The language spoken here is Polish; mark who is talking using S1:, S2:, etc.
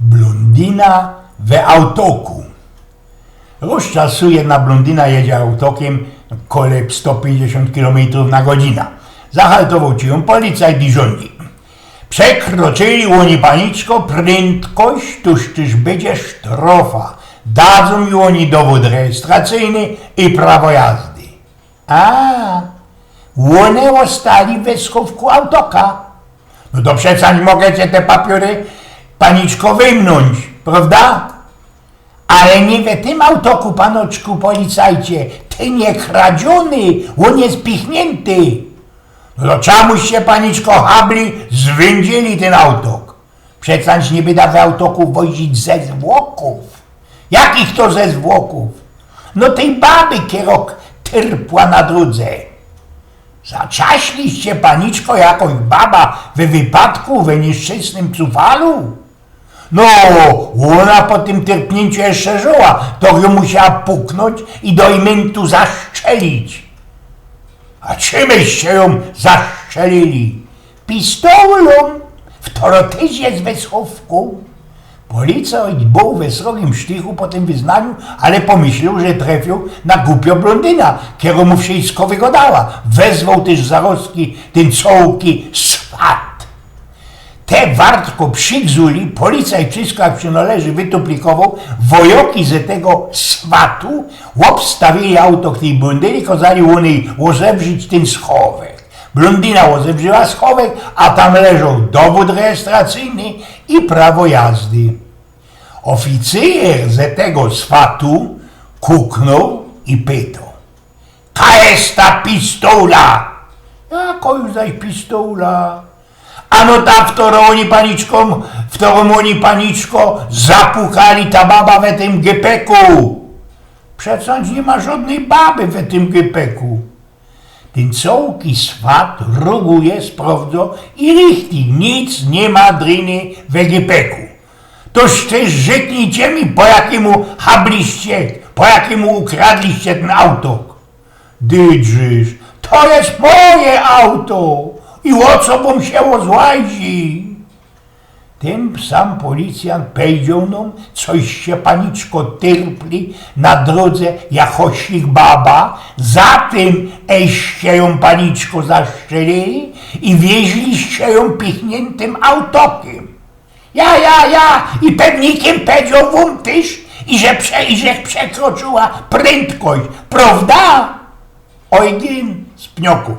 S1: Blondina w autoku. Róż czasu jedna blondyna jedzie autokiem kole 150 km na godzinę. Zahaltował ci ją policjant i rządzi. Przekroczyli oni paniczko prędkość, tuż też będzie sztrofa. Dadzą mi oni dowód rejestracyjny i prawo jazdy. A, one ostali w schowku autoka. No to przecież mogę cię te papiery, paniczko, wyjmnąć, prawda? Ale nie w tym autoku, panoczku policajcie, ty nie kradziony, on jest pichnięty. No to czemuście, paniczko, habli, zwędzili ten autok? Przecież nie byda w autoku wozić ze zwłoków. Jakich to ze zwłoków? No tej baby kierok tyrpła na drodze. Zaczaśliście, paniczko, jakoś baba we wypadku, we nieszczęsnym cufalu? No, ona po tym tyrpnięciu jeszcze żyła, to ją musiała puknąć i do imentu zaszczelić. A czymście ją zaszczelili? Pistołą w torotyzie z wierzchowku. Policjant był we srogim sztychu po tym wyznaniu, ale pomyślał, że trafił na głupio blondyna, którą mu wszystko wygodała. Wezwał też za rozki ten cołki swat. Te wartko przygzuli, policjant wszystko jak się należy wytuplikował, wojoki z tego swatu obstawili auto tej blondyny, kazali oni ozebrzyć ten schowek. Blondyna ozebrzyła schowek, a tam leżał dowód rejestracyjny i prawo jazdy. Oficer z tego swatu kuknął i pytał: "Ka jest ta pistola?" "Jako już zaś pistola?" "Ano ta, w którą oni paniczko zapukali ta baba w tym gepeku." "Przecież nie ma żadnej baby w tym gepeku." Ten cołki swat ruguje, sprawdza i richtig, nic nie ma dryny w gepeku. Toż też rzeknijcie mi, po jakiemu habliście, po jakiemu ukradliście ten autok. "Dydżysz, to jest moje auto i o co bym się ozłazi?" Tym sam policjant powiedział nam, coś się, paniczko, tyrpli na drodze jakoś ich baba, zatem eście ją, paniczko, zaszczelili i wieźliście ją pichniętym autokiem. Ja i pewnikiem powiedział wam też, i że przekroczyła prędkość, prawda? Ojdin z pnioków.